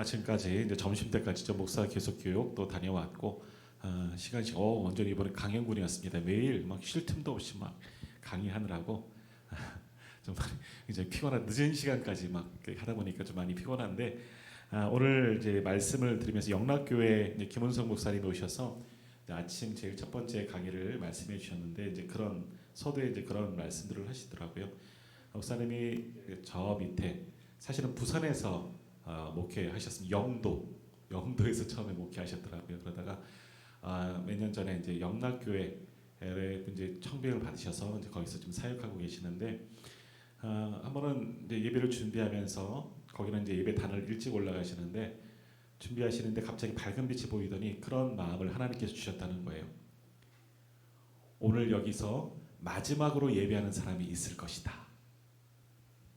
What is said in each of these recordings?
아침까지 이제 점심 때까지 저 목사 계속 교육 또 다녀왔고 시간이 완전히 이번에 강행군이었습니다. 매일 막 쉴 틈도 없이 막 강의하느라고 정말 이제 피곤한 늦은 시간까지 막 하다 보니까 좀 많이 피곤한데 오늘 이제 말씀을 드리면서 영락교회 김은성 목사님이 오셔서 아침 제일 첫 번째 강의를 말씀해 주셨는데 이제 그런 서두에 이제 그런 말씀들을 하시더라고요. 목사님이 저 밑에 사실은 부산에서 목회하셨습니다. 영도에서 처음에 목회하셨더라고요. 그러다가 몇 년 전에 이제 영락교회에 이제 청빙을 받으셔서 이제 거기서 좀 사역하고 계시는데 한 번은 이제 예배를 준비하면서 거기는 이제 예배단을 일찍 올라가시는데 준비하시는데 갑자기 밝은 빛이 보이더니 그런 마음을 하나님께서 주셨다는 거예요. 오늘 여기서 마지막으로 예배하는 사람이 있을 것이다.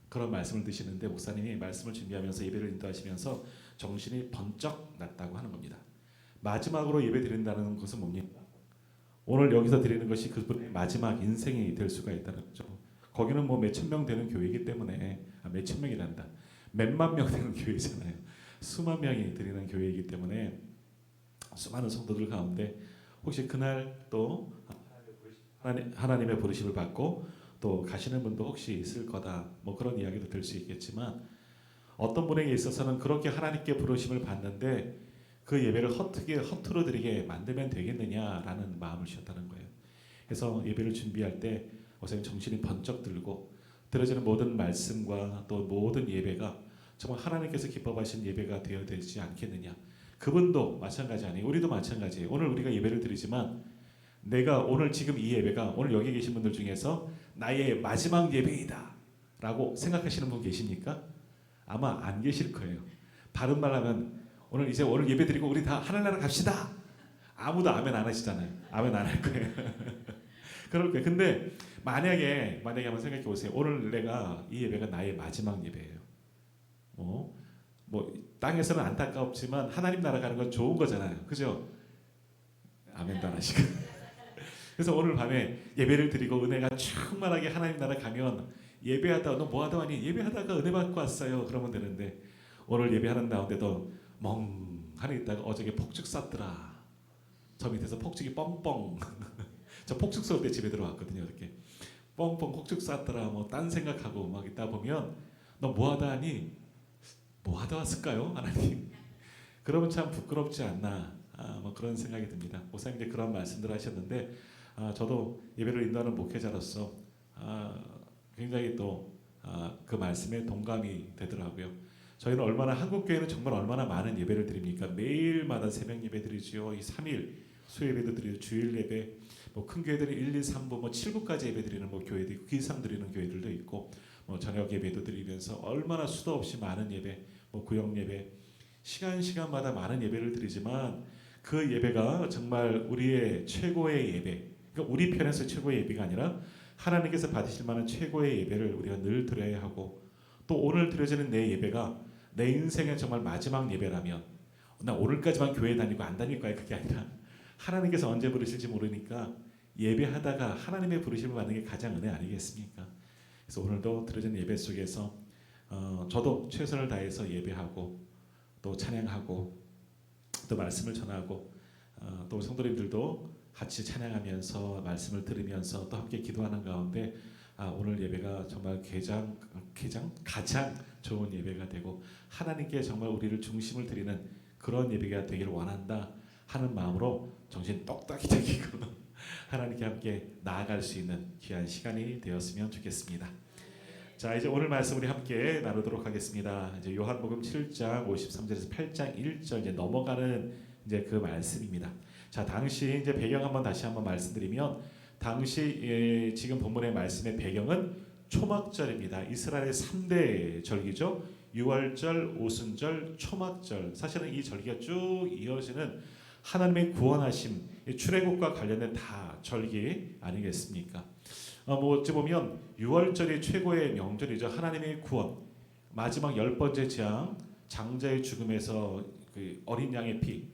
그런 말씀을 드시는데 목사님이 말씀을 준비하면서 예배를 인도하시면서 정신이 번쩍 났다고 하는 겁니다. 마지막으로 예배 드린다는 것은 뭡니까? 오늘 여기서 드리는 것이 그분의 마지막 인생이 될 수가 있다는 거죠. 거기는 뭐 몇천 명 되는 교회이기 때문에 몇천 명이란다. 몇만 명 되는 교회잖아요. 수만 명이 드리는 교회이기 때문에 수많은 성도들 가운데 혹시 그날 또 하나님의 부르심을 받고 또 가시는 분도 혹시 있을 거다. 뭐 그런 이야기도 될 수 있겠지만 어떤 분에게 있어서는 그렇게 하나님께 부르심을 받는데 그 예배를 허투루 드리게 만들면 되겠느냐라는 마음을 주셨다는 거예요. 그래서 예배를 준비할 때 목사님 정신이 번쩍 들고 들어지는 모든 말씀과 또 모든 예배가 정말 하나님께서 기뻐하신 예배가 되어야 되지 않겠느냐. 그분도 마찬가지 아니에요. 우리도 마찬가지예요. 오늘 우리가 예배를 드리지만 내가 오늘 지금 이 예배가 오늘 여기 계신 분들 중에서 나의 마지막 예배이다 라고 생각하시는 분 계십니까? 아마 안 계실 거예요. 바른 말 하면 오늘 예배 드리고 우리 다 하늘나라 갑시다. 아무도 아멘 안 하시잖아요. 아멘 안 할 거예요. 그럴 거예요. 근데 만약에 한번 생각해 보세요. 오늘 내가 이 예배가 나의 마지막 예배예요. 뭐 땅에서는 안타깝지만 하나님 나라 가는 건 좋은 거잖아요. 그죠? 아멘도 안 하시고. 그래서 오늘 밤에 예배를 드리고 은혜가 충만하게 하나님 나라 가면 예배하다 너 뭐하다 하니 예배하다가 은혜 받고 왔어요. 그러면 되는데 오늘 예배하는 가운데도 멍하니 있다가 어저께 폭죽 쐈더라. 저 밑에서 폭죽이 뻥뻥. 저 폭죽 쏠 때 집에 들어왔거든요. 이렇게 뻥뻥 폭죽 쐈더라. 뭐 딴 생각하고 막 있다 보면 너 뭐하다 하니 뭐하다 왔을까요, 하나님? 그러면 참 부끄럽지 않나. 뭐 그런 생각이 듭니다. 목사님 이제 그런 말씀들 하셨는데 저도 예배를 인도하는 목회자로서 굉장히 또 그 말씀에 동감이 되더라고요. 저희는 한국 교회는 정말 얼마나 많은 예배를 드립니까? 매일마다 새벽 예배 드리지요. 이 3일 수요예배도 드리고 주일 예배, 뭐 큰 교회들은 1, 2, 3부, 뭐 7부까지 예배 드리는 뭐 교회도 있고 그 이상 드리는 교회들도 있고 뭐 저녁 예배도 드리면서 얼마나 수도 없이 많은 예배, 뭐 구역 예배, 시간마다 많은 예배를 드리지만 그 예배가 정말 우리의 최고의 예배, 그러니까 우리 편에서 최고의 예배가 아니라 하나님께서 받으실 만한 최고의 예배를 우리가 늘 드려야 하고 또 오늘 드려지는 내 예배가 내 인생의 정말 마지막 예배라면 나 오늘까지만 교회 다니고 안 다닐 거야. 그게 아니라 하나님께서 언제 부르실지 모르니까 예배하다가 하나님의 부르심을 받는 게 가장 은혜 아니겠습니까? 그래서 오늘도 드려진 예배 속에서 저도 최선을 다해서 예배하고 또 찬양하고 또 말씀을 전하고 또 성도님들도 같이 찬양하면서 말씀을 들으면서 또 함께 기도하는 가운데 오늘 예배가 정말 가장 좋은 예배가 되고 하나님께 정말 우리를 중심을 드리는 그런 예배가 되기를 원한다 하는 마음으로 정신 똑딱이 되기고 하나님께 함께 나아갈 수 있는 귀한 시간이 되었으면 좋겠습니다. 자, 이제 오늘 말씀 우리 함께 나누도록 하겠습니다. 이제 요한복음 7장 53절에서 8장 1절 이제 넘어가는 이제 그 말씀입니다. 자, 당시 이제 배경 다시 한번 말씀드리면 당시 지금 본문의 말씀의 배경은 초막절입니다. 이스라엘의 3대 절기죠. 유월절, 오순절, 초막절. 사실은 이 절기가 쭉 이어지는 하나님의 구원하심, 출애굽과 관련된 다 절기 아니겠습니까? 뭐 어찌 보면 유월절이 최고의 명절이죠. 하나님의 구원, 마지막 10번째 재앙, 장자의 죽음에서 그 어린 양의 피,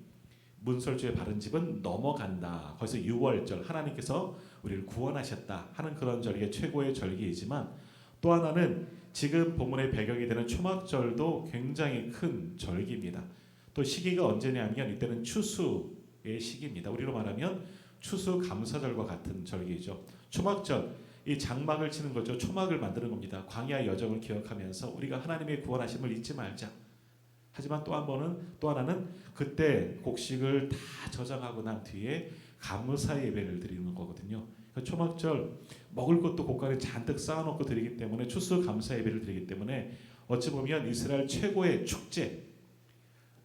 문설주에 바른 집은 넘어간다. 거기서 유월절, 하나님께서 우리를 구원하셨다 하는 그런 절기가 최고의 절기이지만 또 하나는 지금 본문의 배경이 되는 초막절도 굉장히 큰 절기입니다. 또 시기가 언제냐면 이때는 추수의 시기입니다. 우리로 말하면 추수감사절과 같은 절기죠. 초막절, 이 장막을 치는 거죠. 초막을 만드는 겁니다. 광야 여정을 기억하면서 우리가 하나님의 구원하심을 잊지 말자. 하지만 또 하나는 그때 곡식을 다 저장하고 난 뒤에 감사 예배를 드리는 거거든요. 초막절 먹을 것도 곳간에 잔뜩 쌓아놓고 드리기 때문에 추수 감사 예배를 드리기 때문에 어찌 보면 이스라엘 최고의 축제,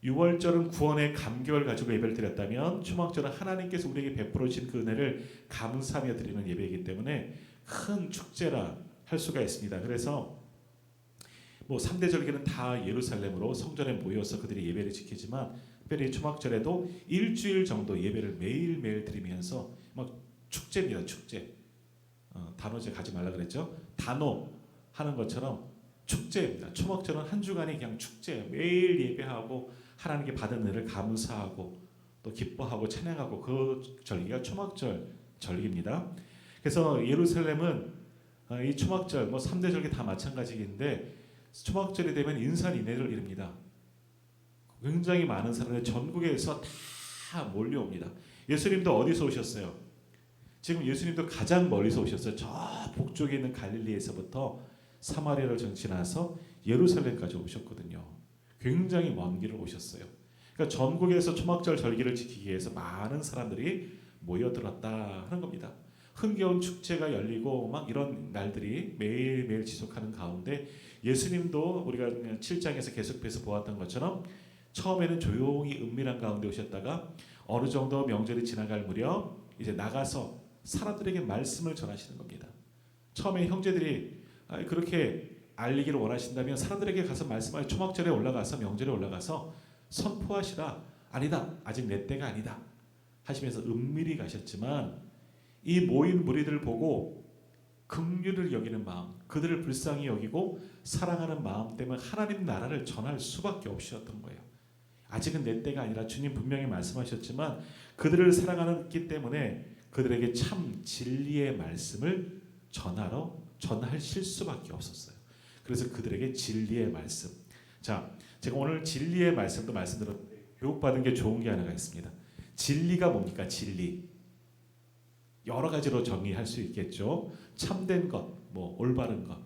6월절은 구원의 감격을 가지고 예배를 드렸다면 초막절은 하나님께서 우리에게 베풀어 주신 그 은혜를 감사하며 드리는 예배이기 때문에 큰 축제라 할 수가 있습니다. 그래서 3대 절기는 다 예루살렘으로 성전에 모여서 그들이 예배를 지키지만 특별히 초막절에도 일주일 정도 예배를 매일매일 드리면서 막 축제입니다. 축제. 단어제 가지 말라 그랬죠. 단오 하는 것처럼 축제입니다. 초막절은 한 주간이 그냥 축제. 매일 예배하고 하나님께 받은 은혜를 감사하고 또 기뻐하고 찬양하고 그 절기가 초막절 절기입니다. 그래서 예루살렘은 이 초막절 3대 절기 다 마찬가지인데 초막절이 되면 인산인해를 이룹니다. 굉장히 많은 사람들이 전국에서 다 몰려옵니다. 예수님도 어디서 오셨어요? 지금 예수님도 가장 멀리서 오셨어요. 저 북쪽에 있는 갈릴리에서부터 사마리아를 지나서 예루살렘까지 오셨거든요. 굉장히 먼 길을 오셨어요. 그러니까 전국에서 초막절 절기를 지키기 위해서 많은 사람들이 모여들었다 하는 겁니다. 흥겨운 축제가 열리고 막 이런 날들이 매일매일 지속하는 가운데 예수님도 우리가 7장에서 계속해서 보았던 것처럼 처음에는 조용히 은밀한 가운데 오셨다가 어느 정도 명절이 지나갈 무렵 이제 나가서 사람들에게 말씀을 전하시는 겁니다. 처음에 형제들이 그렇게 알리기를 원하신다면 사람들에게 가서 말씀하여 초막절에 올라가서 명절에 올라가서 선포하시라. 아니다. 아직 내 때가 아니다. 하시면서 은밀히 가셨지만 이 모인 무리들을 보고 긍휼을 여기는 마음, 그들을 불쌍히 여기고 사랑하는 마음 때문에 하나님 나라를 전할 수밖에 없으셨던 거예요. 아직은 내 때가 아니라 주님 분명히 말씀하셨지만 그들을 사랑하기 때문에 그들에게 참 진리의 말씀을 전하실 수밖에 없었어요. 그래서 그들에게 진리의 말씀. 자, 제가 오늘 진리의 말씀도 말씀드렸는데 교육받은 게 좋은 게 하나가 있습니다. 진리가 뭡니까? 진리. 여러 가지로 정의할 수 있겠죠. 참된 것, 올바른 것.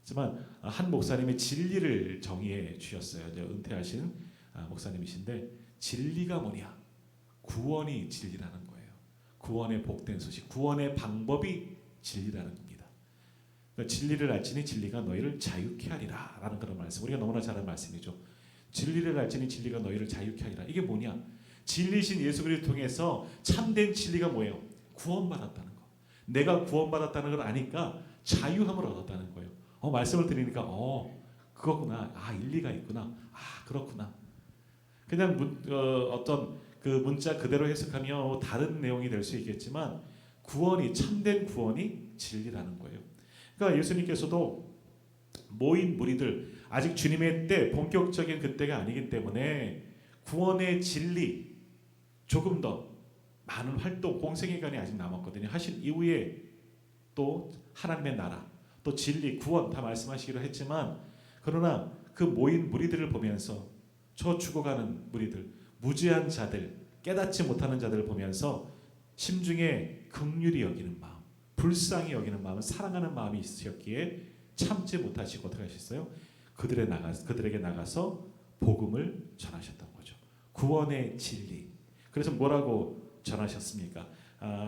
하지만 한 목사님이 진리를 정의해 주셨어요. 이제 은퇴하신 목사님이신데 진리가 뭐냐? 구원이 진리라는 거예요. 구원의 복된 소식, 구원의 방법이 진리라는 겁니다. 그러니까 진리를 알지니 진리가 너희를 자유케 하리라 라는 그런 말씀. 우리가 너무나 잘 아는 말씀이죠. 진리를 알지니 진리가 너희를 자유케 하리라. 이게 뭐냐? 진리신 예수 그리스도를 통해서 참된 진리가 뭐예요? 구원받았다는 거. 내가 구원받았다는 걸 아니까 자유함을 얻었다는 거예요. 말씀을 드리니까 그거구나. 일리가 있구나. 그렇구나. 그냥 어떤 그 문자 그대로 해석하면 다른 내용이 될 수 있겠지만 구원이 참된 구원이 진리라는 거예요. 그러니까 예수님께서도 모인 무리들 아직 주님의 때 본격적인 그때가 아니기 때문에 구원의 진리 조금 더 많은 활동 공생애간이 아직 남았거든요. 하신 이후에 또 하나님의 나라 또 진리 구원 다 말씀하시기로 했지만 그러나 그 모인 무리들을 보면서 저 죽어가는 무리들 무지한 자들 깨닫지 못하는 자들을 보면서 심중에 긍휼히 여기는 마음 불쌍히 여기는 마음 사랑하는 마음이 있으셨기에 참지 못하시고 어떻게 하셨어요? 그들에게 나가서 복음을 전하셨던 거죠. 구원의 진리. 그래서 뭐라고 전하셨습니까?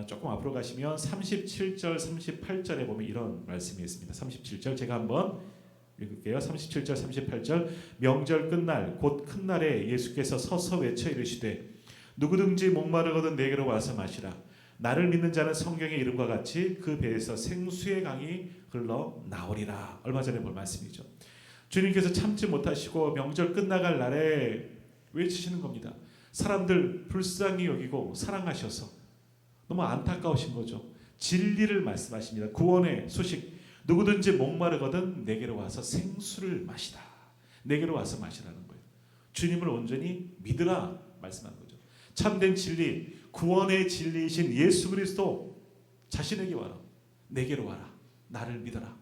조금 앞으로 가시면 37절 38절에 보면 이런 말씀이 있습니다. 37절 제가 한번 읽을게요. 37절 38절 명절 끝날 곧 큰 날에 예수께서 서서 외쳐 이르시되 누구든지 목마르거든 내게로 와서 마시라. 나를 믿는 자는 성경의 이름과 같이 그 배에서 생수의 강이 흘러 나오리라. 얼마 전에 볼 말씀이죠. 주님께서 참지 못하시고 명절 끝나갈 날에 외치시는 겁니다. 사람들 불쌍히 여기고 사랑하셔서 너무 안타까우신 거죠. 진리를 말씀하십니다. 구원의 소식. 누구든지 목마르거든 내게로 와서 생수를 마시라. 내게로 와서 마시라는 거예요. 주님을 온전히 믿으라 말씀하는 거죠. 참된 진리, 구원의 진리이신 예수 그리스도 자신에게 와라. 내게로 와라. 나를 믿어라.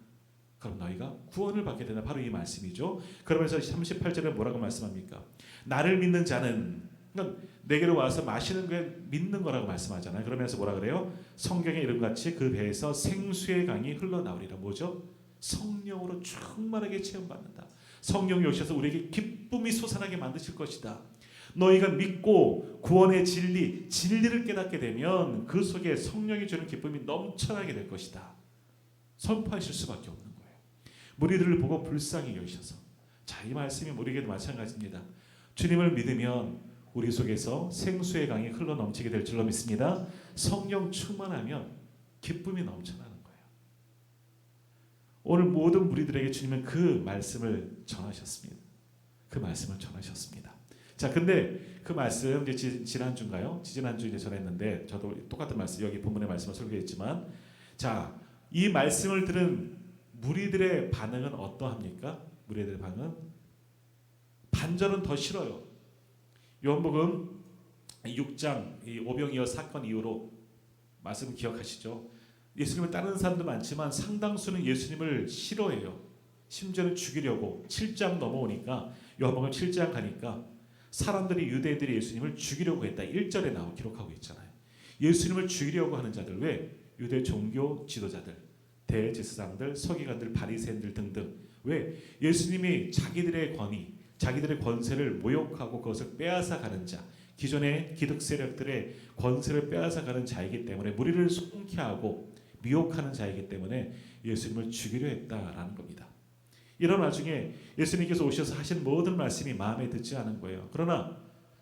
그럼 너희가 구원을 받게 된다. 바로 이 말씀이죠. 그러면서 38절에 뭐라고 말씀합니까? 나를 믿는 자는, 그러니까 내게로 와서 마시는 게 믿는 거라고 말씀하잖아요. 그러면서 뭐라 그래요? 성경의 이름같이 그 배에서 생수의 강이 흘러나오리라. 뭐죠? 성령으로 충만하게 체험받는다. 성령이 오셔서 우리에게 기쁨이 솟아나게 만드실 것이다. 너희가 믿고 구원의 진리를 깨닫게 되면 그 속에 성령이 주는 기쁨이 넘쳐나게 될 것이다. 선포하실 수밖에 없는 거예요. 무리들을 보고 불쌍히 여기셔서, 자, 이 말씀이 우리에게도 마찬가지입니다. 주님을 믿으면 우리 속에서 생수의 강이 흘러넘치게 될 줄로 믿습니다. 성령 충만하면 기쁨이 넘쳐나는 거예요. 오늘 모든 무리들에게 주님은 그 말씀을 전하셨습니다. 그 말씀을 전하셨습니다. 자, 근데 그 말씀 이제 지난주인가요? 지난주 이제 전했는데 저도 똑같은 말씀, 여기 본문의 말씀을 설교했지만, 자, 이 말씀을 들은 무리들의 반응은 어떠합니까? 무리들의 반응은 반절은 더 싫어요. 요한복음 6장 이 오병이어 사건 이후로 말씀 기억하시죠? 예수님을 따르는 사람도 많지만 상당수는 예수님을 싫어해요. 심지어는 죽이려고 7장 넘어오니까, 요한복음 7장 가니까 사람들이, 유대인들이 예수님을 죽이려고 했다. 1절에 기록하고 있잖아요. 예수님을 죽이려고 하는 자들, 왜? 유대 종교 지도자들, 대제사장들, 서기관들, 바리새인들 등등. 왜? 예수님이 자기들의 권위, 자기들의 권세를 모욕하고 그것을 빼앗아가는 자, 기존의 기득 세력들의 권세를 빼앗아가는 자이기 때문에, 무리를 송키하고 미혹하는 자이기 때문에 예수님을 죽이려 했다라는 겁니다. 이런 와중에 예수님께서 오셔서 하신 모든 말씀이 마음에 듣지 않은 거예요. 그러나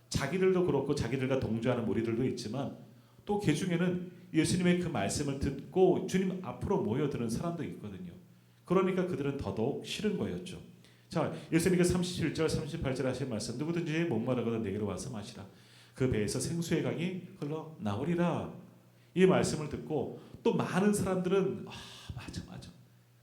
자기들도 그렇고 자기들과 동조하는 무리들도 있지만, 또 그 중에는 예수님의 그 말씀을 듣고 주님 앞으로 모여드는 사람도 있거든요. 그러니까 그들은 더더욱 싫은 거였죠. 자, 예수님께서 37절 38절 하신 말씀, 누구든지 목마르거든 내게로 와서 마시라. 그 배에서 생수의 강이 흘러나오리라. 이 말씀을 듣고 또 많은 사람들은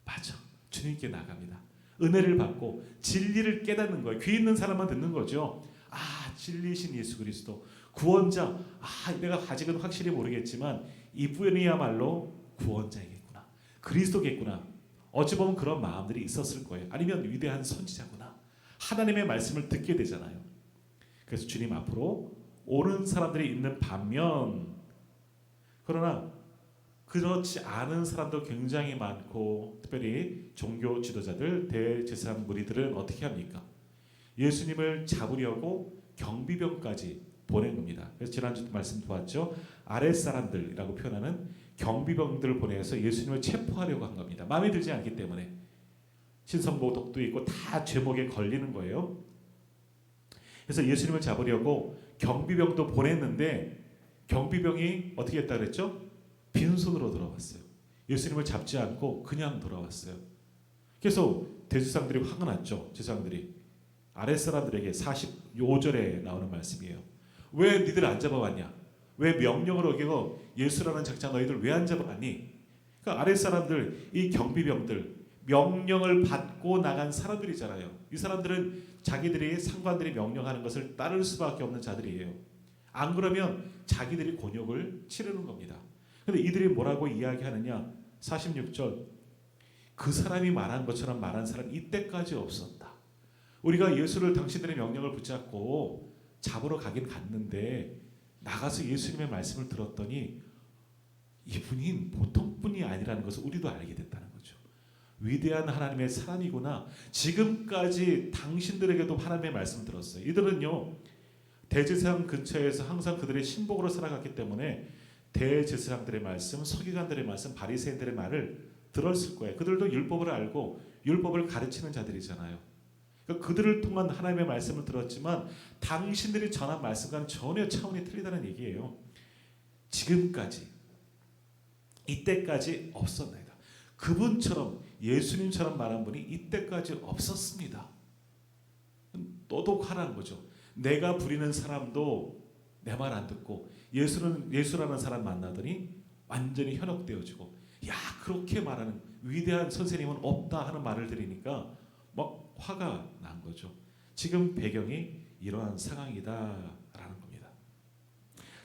맞아 주님께 나갑니다. 은혜를 받고 진리를 깨닫는 거예요. 귀 있는 사람만 듣는 거죠. 아, 진리신 예수 그리스도 구원자, 내가 아직은 확실히 모르겠지만 이분이야말로 구원자이겠구나, 그리스도겠구나. 어찌 보면 그런 마음들이 있었을 거예요. 아니면 위대한 선지자구나. 하나님의 말씀을 듣게 되잖아요. 그래서 주님 앞으로 오는 사람들이 있는 반면, 그러나 그렇지 않은 사람도 굉장히 많고, 특별히 종교 지도자들, 대제사장 무리들은 어떻게 합니까? 예수님을 잡으려고 경비병까지 보낸 겁니다. 그래서 지난주 말씀 보았죠. 아랫사람들이라고 표현하는 경비병들을 보내서 예수님을 체포하려고 한 겁니다. 마음에 들지 않기 때문에. 신성모독도 있고 다 죄목에 걸리는 거예요. 그래서 예수님을 잡으려고 경비병도 보냈는데, 경비병이 어떻게 했다 그랬죠? 빈손으로 돌아왔어요. 예수님을 잡지 않고 그냥 돌아왔어요. 그래서 대제사장들이 화가 났죠. 제사장들이 아랫사람들에게 45절에 나오는 말씀이에요. 왜 니들 안 잡아왔냐? 왜 명령을 어기고 예수라는 작자 너희들 왜 안 잡아왔니? 그러니까 아랫사람들, 이 경비병들, 명령을 받고 나간 사람들이잖아요. 이 사람들은 자기들이, 상관들이 명령하는 것을 따를 수밖에 없는 자들이에요. 안 그러면 자기들이 곤욕을 치르는 겁니다. 그런데 이들이 뭐라고 이야기하느냐? 46절, 그 사람이 말한 것처럼 말한 사람 이때까지 없었다. 우리가 예수를 당신들의 명령을 붙잡고 잡으러 가긴 갔는데 나가서 예수님의 말씀을 들었더니 이분이 보통 분이 아니라는 것을 우리도 알게 됐다는 거죠. 위대한 하나님의 사람이구나. 지금까지 당신들에게도 하나님의 말씀을 들었어요. 이들은요, 대제사장 근처에서 항상 그들의 신복으로 살아갔기 때문에 대제사장들의 말씀, 서기관들의 말씀, 바리새인들의 말을 들었을 거예요. 그들도 율법을 알고 율법을 가르치는 자들이잖아요. 그러니까 그들을 통한 하나님의 말씀을 들었지만 당신들이 전한 말씀과는 전혀 차원이 틀리다는 얘기예요. 지금까지, 이때까지 없었나이다. 그분처럼, 예수님처럼 말한 분이 이때까지 없었습니다. 또독하라는 거죠. 내가 부리는 사람도 내 말 안 듣고 예수라는 사람 만나더니 완전히 현혹되어지고, 야, 그렇게 말하는 위대한 선생님은 없다 하는 말을 들으니까 막 화가 난 거죠. 지금 배경이 이러한 상황이다라는 겁니다.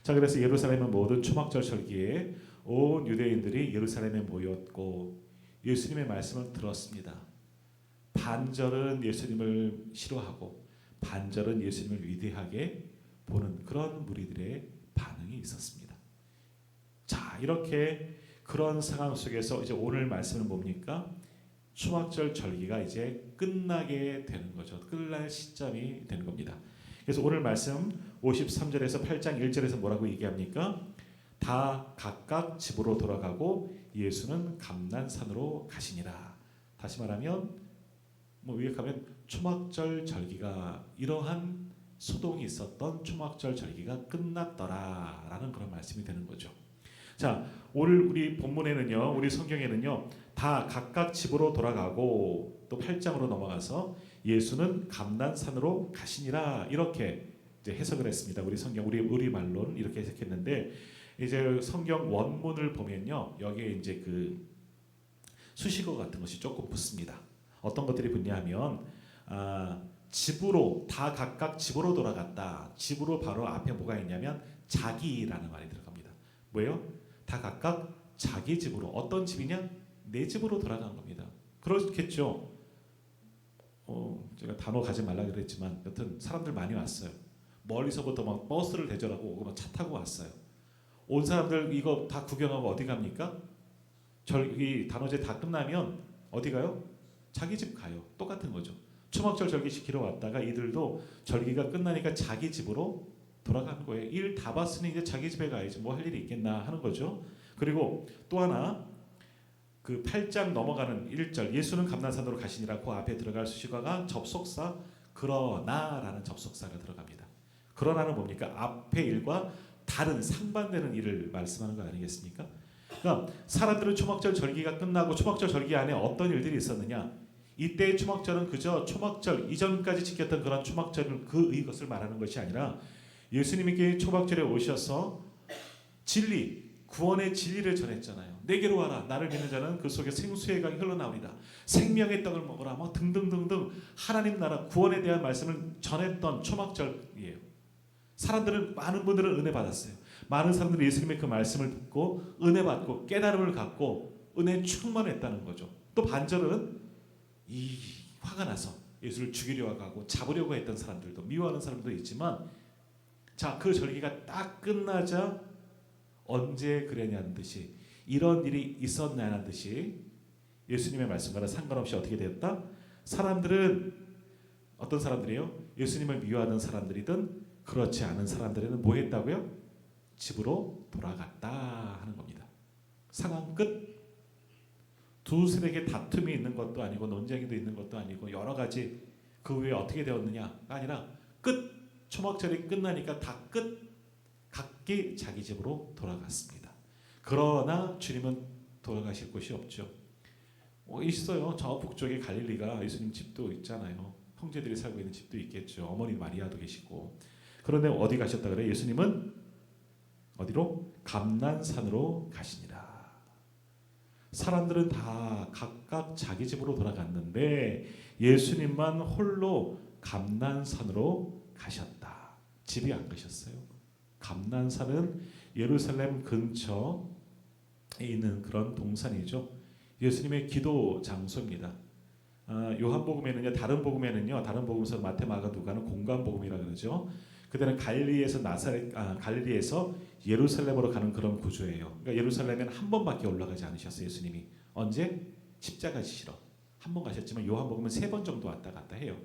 자, 그래서 예루살렘은 모든 초막절 절기에 온 유대인들이 예루살렘에 모였고, 예수님의 말씀을 들었습니다. 반절은 예수님을 싫어하고 반절은 예수님을 위대하게 보는 그런 무리들의 반응이 있었습니다. 자, 이렇게 그런 상황 속에서 이제 오늘 말씀은 뭡니까? 초막절 절기가 이제 끝나게 되는 거죠. 끝날 시점이 되는 겁니다. 그래서 오늘 말씀 53절에서 8장 1절에서 뭐라고 얘기합니까? 다 각각 집으로 돌아가고 예수는 감난산으로 가시니라. 다시 말하면 요약하면 초막절 절기가 이러한 소동이 있었던 초막절 절기가 끝났더라라는 그런 말씀이 되는 거죠. 자, 오늘 우리 본문에는요, 우리 성경에는요, 다 각각 집으로 돌아가고 또 8장으로 넘어가서 예수는 감난산으로 가시니라 이렇게 이제 해석을 했습니다. 우리 성경 우리 말로는 이렇게 해석했는데 이제 성경 원문을 보면요, 여기에 이제 그 수식어 같은 것이 조금 붙습니다. 어떤 것들이 붙냐면 집으로 다 각각 집으로 돌아갔다. 집으로 바로 앞에 뭐가 있냐면 자기라는 말이 들어갑니다. 뭐예요? 다 각각 자기 집으로. 어떤 집이냐? 내 집으로 돌아간 겁니다. 그렇겠죠. 제가 단어 가지 말라 그랬지만 여튼 사람들 많이 왔어요. 멀리서부터 막 버스를 대절하고 오고 막 차 타고 왔어요. 온 사람들 이거 다 구경하고 어디 갑니까? 절기 단오제 다 끝나면 어디 가요? 자기 집 가요. 똑같은 거죠. 초막절 절기 지키러 왔다가 이들도 절기가 끝나니까 자기 집으로 돌아가는 거예요. 일 다 봤으니 이제 자기 집에 가야지 뭐 할 일이 있겠나 하는 거죠. 그리고 또 하나 그 8장 넘어가는 1절 예수는 감난산으로 가시니라 그 앞에 들어갈 수식어가 접속사 그러나라는 접속사가 들어갑니다. 그러나는 뭡니까? 앞의 일과 다른 상반되는 일을 말씀하는 거 아니겠습니까? 그러니까 사람들은 초막절 절기가 끝나고 초막절 절기 안에 어떤 일들이 있었느냐? 이때의 초막절은 그저 초막절 이전까지 지켰던 그런 초막절을 이것을 말하는 것이 아니라 예수님께 초막절에 오셔서 진리, 구원의 진리를 전했잖아요. 내게로 와라. 나를 믿는 자는 그 속에 생수의 강이 흘러나오리라. 생명의 떡을 먹으라. 뭐 등등등등 하나님 나라 구원에 대한 말씀을 전했던 초막절이에요. 사람들은 많은 분들은 은혜 받았어요. 많은 사람들이 예수님의 그 말씀을 듣고 은혜 받고 깨달음을 갖고 은혜 충만했다는 거죠. 또 반절은 이 화가 나서 예수를 죽이려고 하고 잡으려고 했던 사람들도 미워하는 사람도 있지만 자, 그 절기가 딱 끝나자 언제 그랬냐는 듯이 이런 일이 있었냐는 듯이 예수님의 말씀과는 상관없이 어떻게 되었다? 사람들은 어떤 사람들이요? 예수님을 미워하는 사람들이든 그렇지 않은 사람들에는 뭐 했다고요? 집으로 돌아갔다 하는 겁니다. 상황 끝. 두 세력의 다툼이 있는 것도 아니고 논쟁이도 있는 것도 아니고 여러 가지 그 후에 어떻게 되었느냐가 아니라 끝. 초막절이 끝나니까 다 끝. 각기 자기 집으로 돌아갔습니다. 그러나 주님은 돌아가실 곳이 없죠. 있어요. 저 북쪽에 갈릴리가 예수님 집도 있잖아요. 형제들이 살고 있는 집도 있겠죠. 어머니 마리아도 계시고. 그런데 어디 가셨다 그래요? 예수님은 어디로? 감난산으로 가시니라. 사람들은 다 각각 자기 집으로 돌아갔는데 예수님만 홀로 감난산으로 가셨다. 집이 안 가셨어요. 감난산은 예루살렘 근처에 있는 그런 동산이죠. 예수님의 기도 장소입니다. 요한복음에는요, 다른 복음서 마태, 마가, 누가는 공간 복음이라 그러죠. 그때는 갈릴리에서 예루살렘으로 가는 그런 구조예요. 그러니까 예루살렘에는 한 번밖에 올라가지 않으셨어요. 예수님이 언제? 십자가 지시러 한 번 가셨지만 요한복음은 3번 정도 왔다 갔다 해요.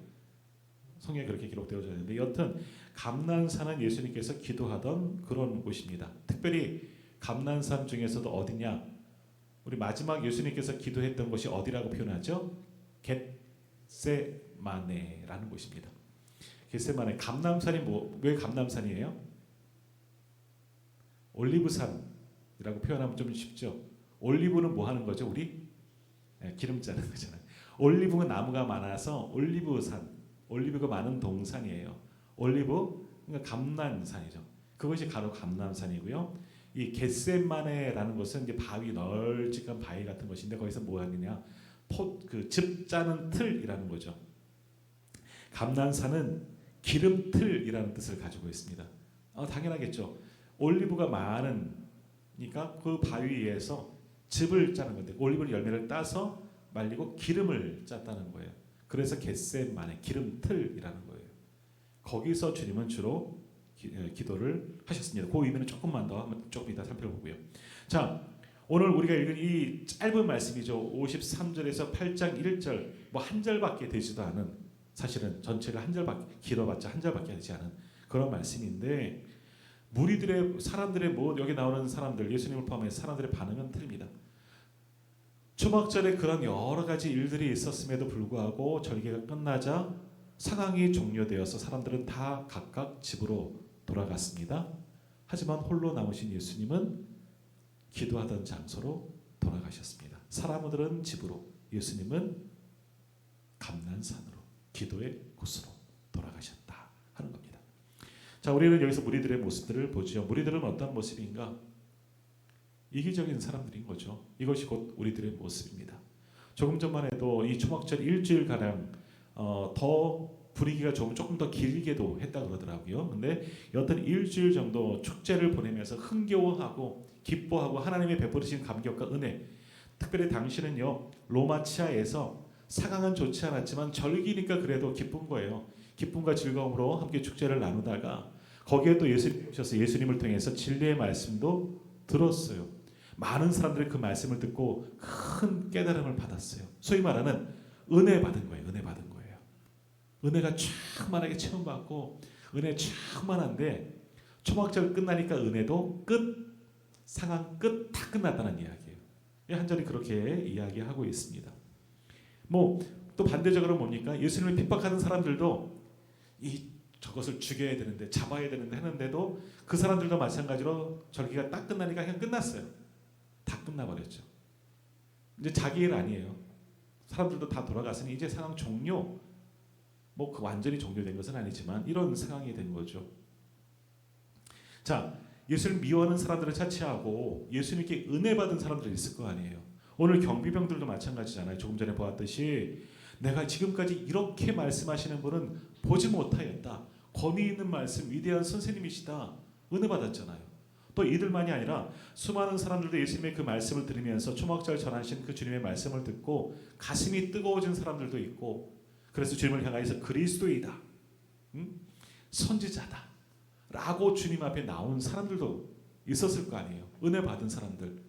성경에 그렇게 기록되어져 있는데 여튼 감난산은 예수님께서 기도하던 그런 곳입니다. 특별히 감난산 중에서도 어디냐? 우리 마지막 예수님께서 기도했던 곳이 어디라고 표현하죠? 겟세마네라는 곳입니다. 겟세마네. 감람산이 왜 감람산이에요? 올리브산이라고 표현하면 좀 쉽죠. 올리브는 뭐 하는 거죠? 우리 기름 짜는 거잖아요. 올리브는 나무가 많아서 올리브산. 올리브가 많은 동산이에요. 올리브 그러니까 감람산이죠. 그것이 바로 감람산이고요. 이 겟세마네라는 것은 이제 바위 널찍한 바위 같은 것인데 거기서 뭐 하느냐? 즙 짜는 틀이라는 거죠. 감난산은 기름틀이라는 뜻을 가지고 있습니다. 당연하겠죠. 올리브가 많으니까 그 바위 위에서 즙을 짜는 건데 올리브 열매를 따서 말리고 기름을 짰다는 거예요. 그래서 겟세마네 기름틀이라는 거예요. 거기서 주님은 주로 기도를 하셨습니다. 그 의미는 조금 이따 살펴보고요. 자, 오늘 우리가 읽은 이 짧은 말씀이죠. 53절에서 8장 1절 뭐 한 절밖에 되지도 않은, 사실은 전체가 한 절밖에, 길어봤자 한 절밖에 되지 않은 그런 말씀인데, 사람들의 여기 나오는 사람들, 예수님을 포함해서 사람들의 반응은 틀립니다. 초막절에 그런 여러 가지 일들이 있었음에도 불구하고 절기가 끝나자 상황이 종료되어서 사람들은 다 각각 집으로 돌아갔습니다. 하지만 홀로 남으신 예수님은 기도하던 장소로 돌아가셨습니다. 사람들은 집으로, 예수님은 감난산으로, 기도의 곳으로 돌아가셨다 하는 겁니다. 자, 우리는 여기서 무리들의 모습들을 보죠. 무리들은 어떤 모습인가? 이기적인 사람들인 거죠. 이것이 곧 우리들의 모습입니다. 조금 전만 해도 이 초막절 일주일가량 더 분위기가 조금 더 길게도 했다 그러더라고요. 근데 여튼 일주일 정도 축제를 보내면서 흥겨워하고 기뻐하고 하나님의 베푸시는 감격과 은혜, 특별히 당시는요 로마 치하에서 상황은 좋지 않았지만 절기니까 그래도 기쁜 거예요. 기쁨과 즐거움으로 함께 축제를 나누다가 거기에 또 예수님이 오셔서 예수님을 통해서 진리의 말씀도 들었어요. 많은 사람들이 그 말씀을 듣고 큰 깨달음을 받았어요. 소위 말하는 은혜 받은 거예요. 은혜 받은 거예요. 은혜가 충만하게 체험받고 은혜 충만한데 초막절 끝나니까 은혜도 끝, 상황 끝, 다 끝났다는 이야기예요. 한 절이 그렇게 이야기하고 있습니다. 또 반대적으로 뭡니까? 예수님을 핍박하는 사람들도 저것을 죽여야 되는데, 잡아야 되는데 했는데도 그 사람들도 마찬가지로 절기가 딱 끝나니까 그냥 끝났어요. 다 끝나버렸죠. 이제 자기 일 아니에요. 사람들도 다 돌아갔으니 이제 상황 종료. 그 완전히 종료된 것은 아니지만 이런 상황이 된 거죠. 자, 예수를 미워하는 사람들을 차치하고 예수님께 은혜 받은 사람들이 있을 거 아니에요. 오늘 경비병들도 마찬가지잖아요. 조금 전에 보았듯이 내가 지금까지 이렇게 말씀하시는 분은 보지 못하였다. 권위 있는 말씀, 위대한 선생님이시다. 은혜 받았잖아요. 또 이들만이 아니라 수많은 사람들도 예수님의 그 말씀을 들으면서 초막절 전하신 그 주님의 말씀을 듣고 가슴이 뜨거워진 사람들도 있고, 그래서 주님을 향하여서 그리스도이다, 선지자다 라고 주님 앞에 나온 사람들도 있었을 거 아니에요. 은혜 받은 사람들.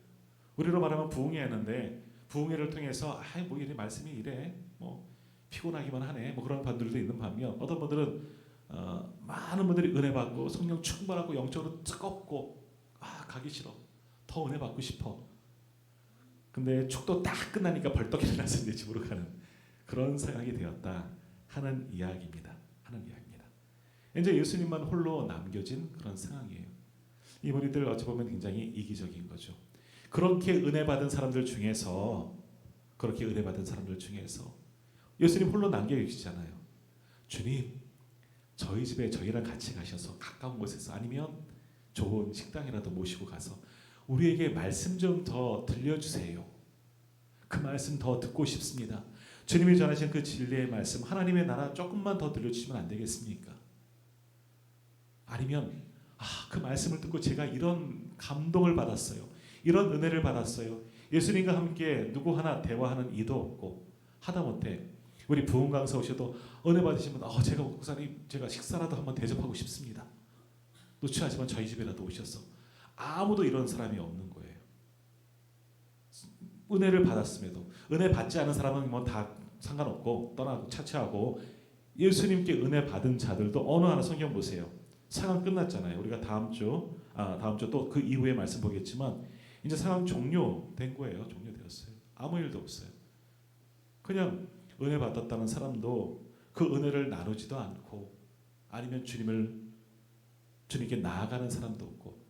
우리로 말하면 부흥회였는데 부흥회를 통해서 이래 말씀이 이래 피곤하기만 하네 그런 분들도 있는 반면, 어떤 분들은 많은 분들이 은혜 받고 성령 충만하고 영적으로 뜨겁고 가기 싫어, 더 은혜 받고 싶어. 근데 축도 딱 끝나니까 벌떡 일어나서 이제 집으로 가는 그런 상황이 되었다 하는 이야기입니다. 이제 예수님만 홀로 남겨진 그런 상황이에요. 이 무리들 어찌 보면 굉장히 이기적인 거죠. 그렇게 은혜 받은 사람들 중에서 예수님 홀로 남겨 계시잖아요. 주님, 저희 집에 저희랑 같이 가셔서 가까운 곳에서 아니면 좋은 식당이라도 모시고 가서 우리에게 말씀 좀 더 들려주세요. 그 말씀 더 듣고 싶습니다. 주님이 전하신 그 진리의 말씀, 하나님의 나라 조금만 더 들려주시면 안 되겠습니까? 아니면 그 말씀을 듣고 제가 이런 감동을 받았어요. 이런 은혜를 받았어요. 예수님과 함께 누구 하나 대화하는 이도 없고, 하다못해 우리 부흥 강사 오셔도 은혜 받으시면 제가 목사님 제가 식사라도 한번 대접하고 싶습니다. 노출하지만 저희 집에라도 오셔서, 아무도 이런 사람이 없는 거예요. 은혜를 받았음에도 은혜 받지 않은 사람은 다 상관없고 떠나고 차치하고, 예수님께 은혜 받은 자들도 어느 하나 성경 보세요. 상황 끝났잖아요. 우리가 다음 주 또 그 이후에 말씀 보겠지만 이제 상황 종료된 거예요. 종료되었어요. 아무 일도 없어요. 그냥 은혜 받았다는 사람도 그 은혜를 나누지도 않고, 아니면 주님께 나아가는 사람도 없고,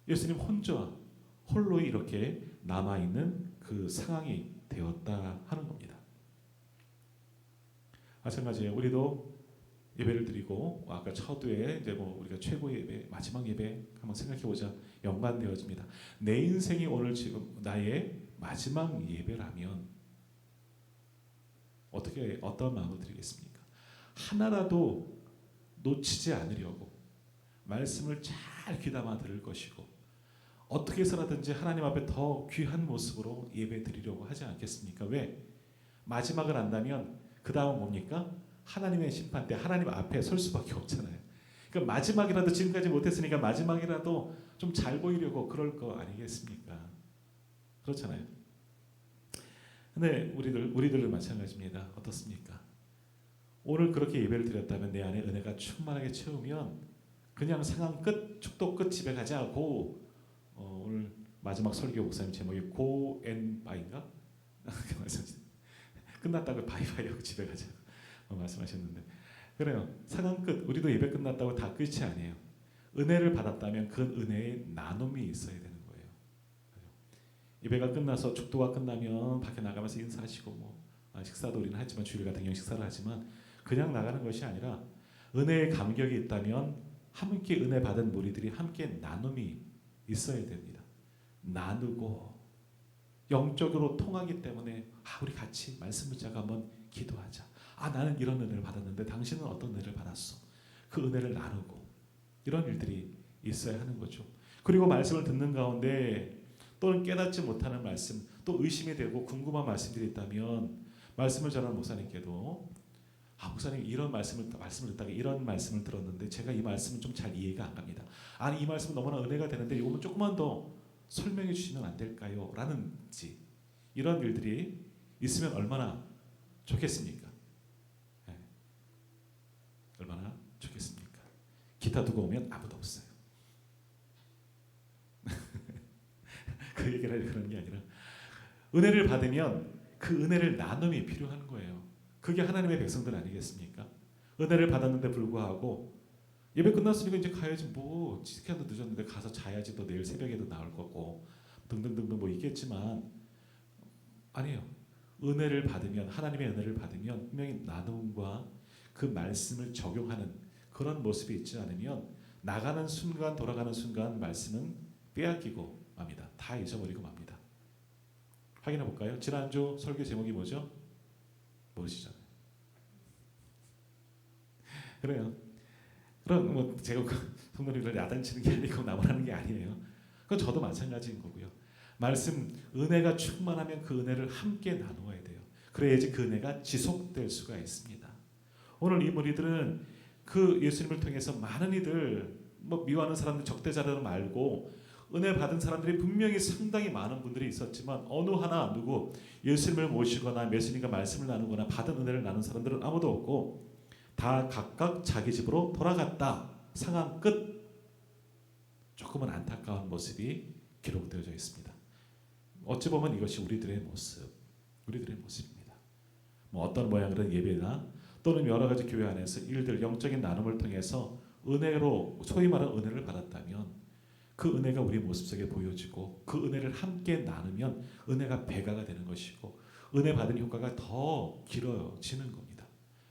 예수님 홀로 이렇게 남아있는 그 상황이 되었다 하는 겁니다. 마찬가지예요. 우리도 예배를 드리고 아까 첫 회에 이제 우리가 최고의 예배, 마지막 예배 한번 생각해보자. 연관되어집니다. 내 인생이 오늘 지금 나의 마지막 예배라면 어떤 마음으로 드리겠습니까? 하나라도 놓치지 않으려고 말씀을 잘 귀담아 들을 것이고, 어떻게 해서라든지 하나님 앞에 더 귀한 모습으로 예배 드리려고 하지 않겠습니까? 왜? 마지막을 안다면 그 다음은 뭡니까? 하나님의 심판 때 하나님 앞에 설 수밖에 없잖아요. 그러니까 마지막이라도 지금까지 못했으니까 마지막이라도 좀 잘 보이려고 그럴 거 아니겠습니까? 그렇잖아요. 근데 우리들은 마찬가지입니다. 어떻습니까? 오늘 그렇게 예배를 드렸다면 내 안에 은혜가 충만하게 채우면 그냥 상황 끝, 축도 끝 집에 가자. 오늘 마지막 설교 목사님 제목이 고 앤 바인가? 끝났다고 바이바이하고 집에 가자 말씀하셨는데 그래요. 상황 끝. 우리도 예배 끝났다고 다 끝이 아니에요. 은혜를 받았다면 그 은혜의 나눔이 있어야 되는 거예요. 예배가 끝나서 축도가 끝나면 밖에 나가면서 인사하시고 식사도 우리는 하지만 주일 같은 경우 식사를 하지만 그냥 나가는 것이 아니라 은혜의 감격이 있다면 함께 은혜 받은 무리들이 함께 나눔이 있어야 됩니다. 나누고 영적으로 통하기 때문에 우리 같이 말씀 붙잡고 한번 기도하자. 나는 이런 은혜를 받았는데 당신은 어떤 은혜를 받았어? 그 은혜를 나누고 이런 일들이 있어야 하는 거죠. 그리고 말씀을 듣는 가운데 또는 깨닫지 못하는 말씀, 또 의심이 되고 궁금한 말씀들이 있다면 말씀을 전하는 목사님께도 목사님 이런 말씀을 듣다가 이런 말씀을 들었는데 제가 이 말씀은 좀 잘 이해가 안 갑니다. 이 말씀은 너무나 은혜가 되는데 이거는 조금만 더 설명해 주시면 안 될까요? 라는지 이런 일들이 있으면 얼마나 좋겠습니까? 네. 얼마나 좋겠습니까? 기타 두고 오면 아무도 없어요. 그 얘기를 하려고 그런 게 아니라 은혜를 받으면 그 은혜를 나눔이 필요한 거예요. 그게 하나님의 백성들 아니겠습니까? 은혜를 받았는데 불구하고 예배 끝났으니까 이제 가야지 시간도 늦었는데 가서 자야지 또 내일 새벽에도 나올 거고 등등등등 있겠지만 아니에요. 은혜를 받으면 하나님의 은혜를 받으면 분명히 나눔과 그 말씀을 적용하는 그런 모습이 있지 않으면 나가는 순간 돌아가는 순간 말씀은 빼앗기고 맙니다. 다 잊어버리고 맙니다. 확인해 볼까요? 지난주 설교 제목이 뭐죠? 모르시잖아요. 그래요. 그럼 제가 성도님들 야단치는 게 아니고 나무라는 게 아니에요. 그건 저도 마찬가지인 거고요. 말씀 은혜가 충만하면 그 은혜를 함께 나누어야 돼요. 그래야지 그 은혜가 지속될 수가 있습니다. 오늘 이 무리들은 그 예수님을 통해서 많은 이들 미워하는 사람들 적대자들은 말고 은혜 받은 사람들이 분명히 상당히 많은 분들이 있었지만 어느 하나 누구 예수님을 모시거나 예수님과 말씀을 나누거나 받은 은혜를 나눈 사람들은 아무도 없고 다 각각 자기 집으로 돌아갔다. 상황 끝. 조금은 안타까운 모습이 기록되어져 있습니다. 어찌 보면 이것이 우리들의 모습입니다. 어떤 모양으로든 예배나 또는 여러 가지 교회 안에서 일들 영적인 나눔을 통해서 은혜로 소위 말하는 은혜를 받았다면 그 은혜가 우리 모습 속에 보여지고 그 은혜를 함께 나누면 은혜가 배가가 되는 것이고 은혜 받은 효과가 더 길어지는 겁니다.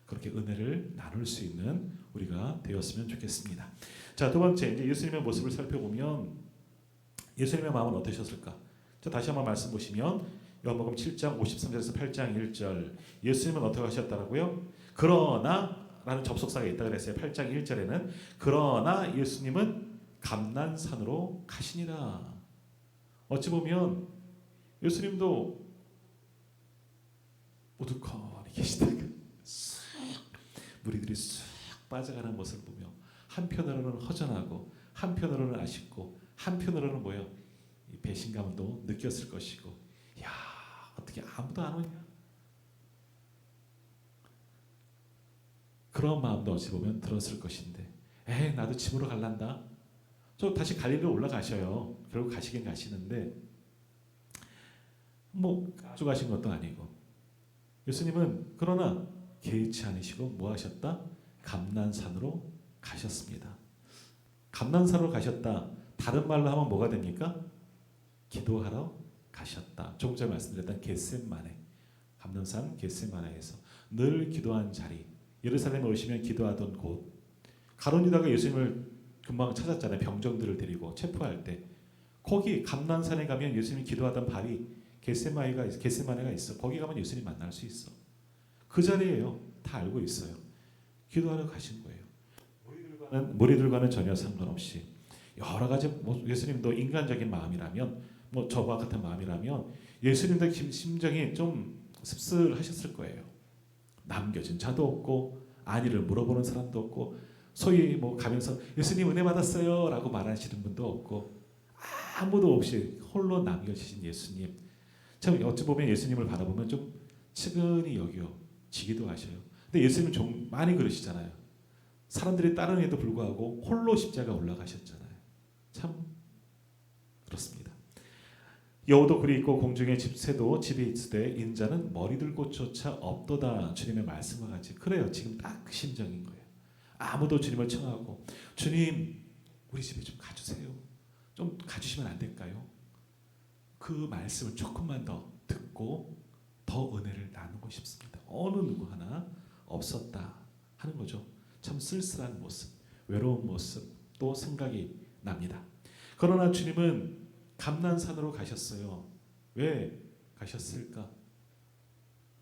그렇게 은혜를 나눌 수 있는 우리가 되었으면 좋겠습니다. 자, 두 번째 이제 예수님의 모습을 살펴보면 예수님의 마음은 어떠셨을까? 자, 다시 한번 말씀 보시면 요한복음 7장 53절에서 8장 1절 예수님은 어떻게 하셨다라고요? 그러나 라는 접속사가 있다고 그랬어요. 8장 1절에는 그러나 예수님은 감난산으로 가시니라. 어찌 보면 예수님도 우두커니 계시다가 무리들이 쑥 빠져가는 모습을 보며 한편으로는 허전하고 한편으로는 아쉽고 한편으로는 이 배신감도 느꼈을 것이고 야 어떻게 아무도 안 오냐 그런 마음도 어찌 보면 들었을 것인데 나도 집으로 갈란다. 저 다시 갈릴리로 올라가셔요. 결국 가시긴 가시는데 쭉 가신 것도 아니고 예수님은 그러나 개의치 않으시고 뭐 하셨다? 감난산으로 가셨습니다. 감난산으로 가셨다. 다른 말로 하면 뭐가 됩니까? 기도하러 가셨다. 조금 전에 말씀드렸던 겟세마네 감난산 겟세마네에서 늘 기도한 자리 예루살렘에 오시면 기도하던 곳 가룟 유다가 예수님을 금방 찾았잖아요. 병정들을 데리고 체포할 때 거기 감난산에 가면 예수님이 기도하던 발이 겟세마네가 있어. 거기 가면 예수님 만날 수 있어. 그 자리에요. 다 알고 있어요. 기도하러 가신 거예요. 무리들과는 전혀 상관없이 여러 가지 뭐 예수님도 인간적인 마음이라면 뭐 저와 같은 마음이라면 예수님도 심정이 좀 씁쓸하셨을 거예요. 남겨진 자도 없고 안위를 물어보는 사람도 없고 소위 뭐 가면서 예수님 은혜 받았어요라고 말하시는 분도 없고 아무도 없이 홀로 남겨지신 예수님. 참 어찌 보면 예수님을 바라보면 좀 측은히 여겨지기도 하셔요. 근데 예수님은 좀 많이 그러시잖아요. 사람들이 따르는에도 불구하고 홀로 십자가 올라가셨잖아요. 참 그렇습니다. 여우도 굴이 있고 공중의 새도 집에 있으되 인자는 머리들 곳조차 없도다. 주님의 말씀과 같이 그래요. 지금 딱 그 심정인 거예요. 아무도 주님을 청하고 주님 우리 집에 좀 가주세요. 좀 가주시면 안 될까요? 그 말씀을 조금만 더 듣고 더 은혜를 나누고 싶습니다. 어느 누구 하나 없었다 하는 거죠. 참 쓸쓸한 모습, 외로운 모습 또 생각이 납니다. 그러나 주님은 감난산으로 가셨어요. 왜 가셨을까?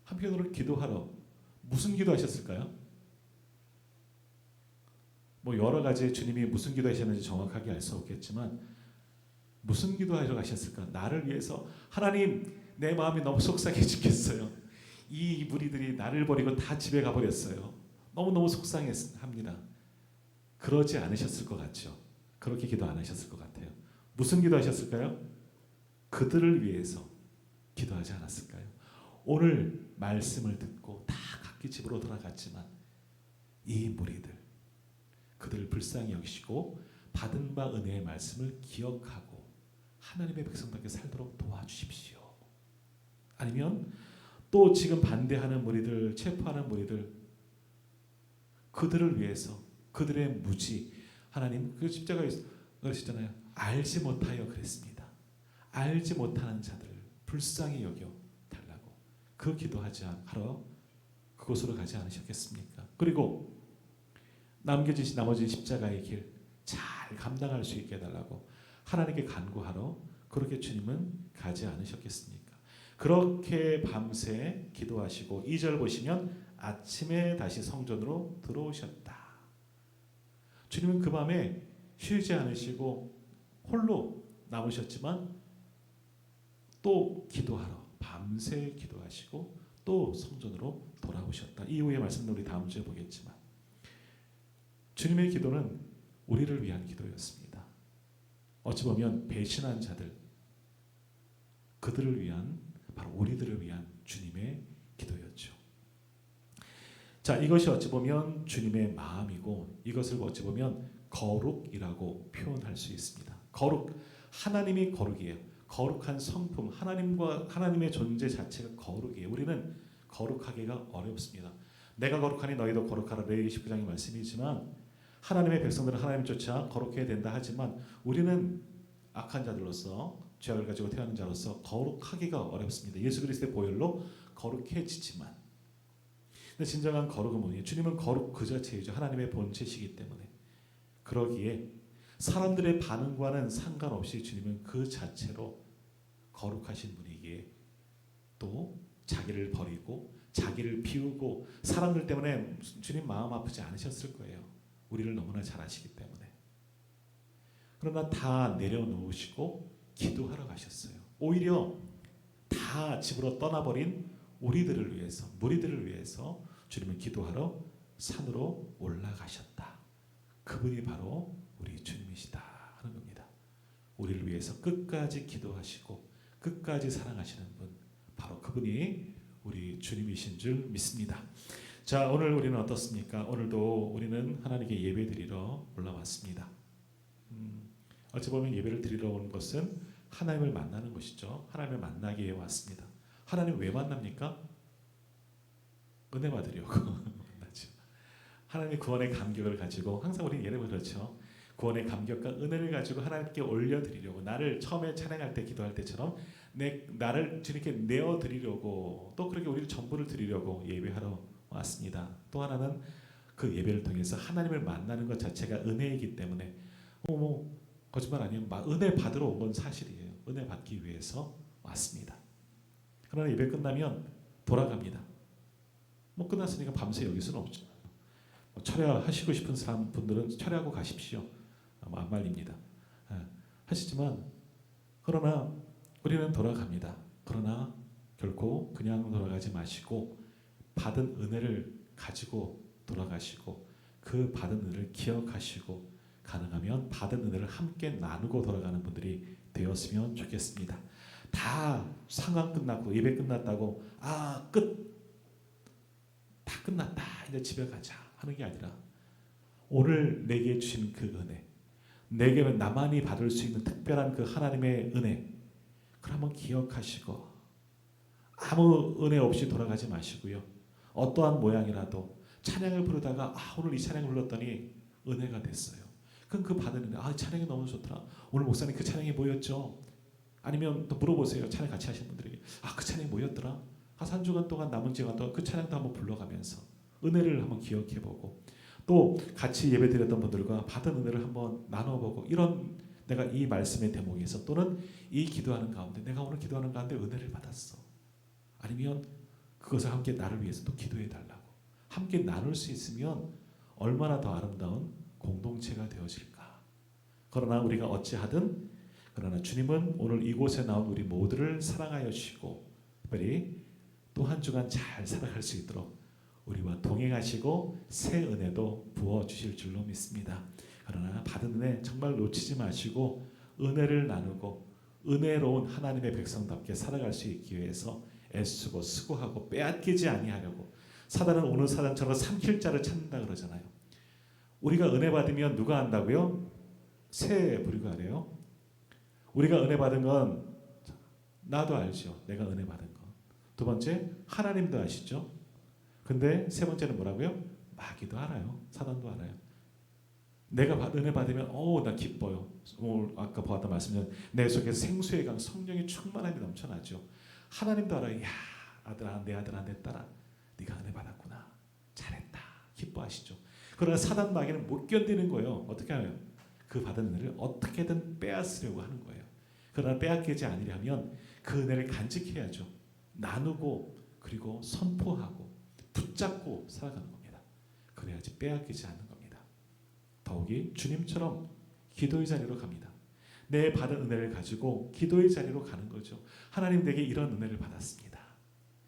한편으로 기도하러. 무슨 기도하셨을까요? 뭐 여러 가지 주님이 무슨 기도하셨는지 정확하게 알 수 없겠지만 무슨 기도하러 가셨을까? 나를 위해서 하나님 내 마음이 너무 속상해 죽겠어요. 이 무리들이 나를 버리고 다 집에 가버렸어요. 너무너무 속상합니다. 그러지 않으셨을 것 같죠? 그렇게 기도 안 하셨을 것 같아요. 무슨 기도하셨을까요? 그들을 위해서 기도하지 않았을까요? 오늘 말씀을 듣고 다 각기 집으로 돌아갔지만 이 무리들 그들을 불쌍히 여기시고 받은 바 은혜의 말씀을 기억하고 하나님의 백성답게 살도록 도와주십시오. 아니면 또 지금 반대하는 무리들, 체포하는 무리들 그들을 위해서 그들의 무지 하나님 그 십자가에 그러시잖아요. 알지 못하여 그랬습니다. 알지 못하는 자들을 불쌍히 여겨 달라고 그 기도하지 하러 그곳으로 가지 않으셨겠습니까? 그리고 남겨진 나머지 십자가의 길 잘 감당할 수 있게 해달라고 하나님께 간구하러 그렇게 주님은 가지 않으셨겠습니까? 그렇게 밤새 기도하시고 2절 보시면 아침에 다시 성전으로 들어오셨다. 주님은 그 밤에 쉬지 않으시고 홀로 남으셨지만 또 기도하러 밤새 기도하시고 또 성전으로 돌아오셨다. 이후의 말씀은 우리 다음 주에 보겠지만 주님의 기도는 우리를 위한 기도였습니다. 어찌 보면 배신한 자들 그들을 위한 바로 우리들을 위한 주님의 기도였죠. 자, 이것이 어찌 보면 주님의 마음이고 이것을 어찌 보면 거룩이라고 표현할 수 있습니다. 거룩, 하나님이 거룩이에요. 거룩한 성품, 하나님의 존재 자체가 거룩이에요. 우리는 거룩하기가 어렵습니다. 내가 거룩하니 너희도 거룩하라. 레위기 19장의 말씀이지만 하나님의 백성들은 하나님 쫓아 거룩해야 된다 하지만 우리는 악한 자들로서 죄악을 가지고 태어난 자로서 거룩하기가 어렵습니다. 예수 그리스도의 보혈로 거룩해지지만 근데 진정한 거룩은 뭐냐? 주님은 거룩 그 자체이죠. 하나님의 본체시기 때문에 그러기에 사람들의 반응과는 상관없이 주님은 그 자체로 거룩하신 분이기에 또 자기를 버리고 자기를 비우고 사람들 때문에 주님 마음 아프지 않으셨을 거예요. 우리를 너무나 잘 아시기 때문에. 그러나 다 내려놓으시고 기도하러 가셨어요. 오히려 다 집으로 떠나버린 우리들을 위해서, 무리들을 위해서 주님은 기도하러 산으로 올라가셨다. 그분이 바로 우리 주님이시다 하는 겁니다. 우리를 위해서 끝까지 기도하시고 끝까지 사랑하시는 분, 바로 그분이 우리 주님이신 줄 믿습니다. 자, 오늘 우리는 어떻습니까? 오늘도 우리는 하나님께 예배드리러 올라왔습니다. 어찌 보면 예배를 드리러 온 것은 하나님을 만나는 것이죠. 하나님을 만나기 위해 왔습니다. 하나님 왜 만납니까? 은혜 받으려고 만나죠. 하나님의 구원의 감격을 가지고 항상 우리는 예를 그렇죠. 구원의 감격과 은혜를 가지고 하나님께 올려드리려고 나를 처음에 찬양할 때 기도할 때처럼 나를 주님께 내어드리려고 또 그렇게 우리를 전부를 드리려고 예배하러 왔습니다. 또 하나는 그 예배를 통해서 하나님을 만나는 것 자체가 은혜이기 때문에 거짓말 아니에요. 은혜 받으러 온 건 사실이에요. 은혜 받기 위해서 왔습니다. 그러나 예배 끝나면 돌아갑니다. 끝났으니까 밤새 여길 수는 없죠. 철야하시고 싶은 분들은 철야하고 가십시오. 안 말립니다. 하시지만 그러나 우리는 돌아갑니다. 그러나 결코 그냥 돌아가지 마시고 받은 은혜를 가지고 돌아가시고 그 받은 은혜를 기억하시고 가능하면 받은 은혜를 함께 나누고 돌아가는 분들이 되었으면 좋겠습니다. 다 상황 끝났고 예배 끝났다고 끝, 다 끝났다 이제 집에 가자 하는 게 아니라 오늘 내게 주신 그 은혜, 내게 나만이 받을 수 있는 특별한 그 하나님의 은혜, 그걸 한번 기억하시고 아무 은혜 없이 돌아가지 마시고요. 어떠한 모양이라도 찬양을 부르다가 오늘 이 찬양을 불렀더니 은혜가 됐어요. 그럼 그 받은 은혜, 찬양이 너무 좋더라. 오늘 목사님 그 찬양이 뭐였죠? 아니면 또 물어보세요. 찬양 같이 하시는 분들에게. 그 찬양이 뭐였더라? 한 주간 동안 남은 시간 동안 그 찬양도 한번 불러가면서 은혜를 한번 기억해보고 또 같이 예배드렸던 분들과 받은 은혜를 한번 나눠보고 이런 내가 이 말씀의 대목에서 또는 이 기도하는 가운데 내가 오늘 기도하는 가운데 은혜를 받았어. 아니면 그것을 함께 나를 위해서 또 기도해달라고 함께 나눌 수 있으면 얼마나 더 아름다운 공동체가 되어질까. 그러나 우리가 어찌하든 그러나 주님은 오늘 이곳에 나온 우리 모두를 사랑하여 주시고 특별히 또 한 주간 잘 살아갈 수 있도록 우리와 동행하시고 새 은혜도 부어주실 줄로 믿습니다. 그러나 받은 은혜 정말 놓치지 마시고 은혜를 나누고 은혜로운 하나님의 백성답게 살아갈 수 있기 위해서 애쓰고 수고하고 빼앗기지 아니하려고. 사단은 오늘 사단처럼 삼킬 자를 찾는다 그러잖아요. 우리가 은혜 받으면 누가 한다고요? 새 부리고 하래요. 우리가 은혜 받은 건 나도 알죠. 내가 은혜 받은 거. 두 번째 하나님도 아시죠. 근데 세 번째는 뭐라고요? 마귀도 알아요. 사단도 알아요. 내가 은혜 받으면 나 기뻐요. 오늘 아까 보았던 말씀은 내 속에서 생수의 강 성령의 충만함이 넘쳐나죠. 하나님도 알아요. 야 아들아, 내 아들아, 내 딸아, 네가 은혜 받았구나. 잘했다. 기뻐하시죠. 그러나 사단 마귀는 못 견디는 거예요. 어떻게 하면 그 받은 은혜를 어떻게든 빼앗으려고 하는 거예요. 그러나 빼앗기지 않으려면 그 은혜를 간직해야죠. 나누고 그리고 선포하고 붙잡고 살아가는 겁니다. 그래야지 빼앗기지 않는 겁니다. 더욱이 주님처럼 기도의 자리로 갑니다. 내 받은 은혜를 가지고 기도의 자리로 가는 거죠. 하나님 내게 이런 은혜를 받았습니다.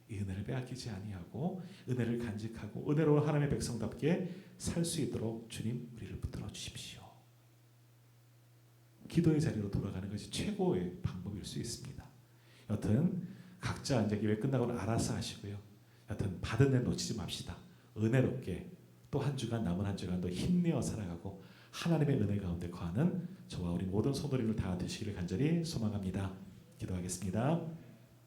이 은혜를 빼앗기지 아니하고 은혜를 간직하고 은혜로운 하나님의 백성답게 살 수 있도록 주님 우리를 붙들어 주십시오. 기도의 자리로 돌아가는 것이 최고의 방법일 수 있습니다. 여튼 각자 이제 예배 끝나고는 알아서 하시고요. 여튼 받은 은혜 놓치지 맙시다. 은혜롭게 또 한 주간 남은 한 주간도 힘내어 살아가고 하나님의 은혜 가운데 거하는 저와 우리 모든 성도님들 다 되시기를 간절히 소망합니다. 기도하겠습니다.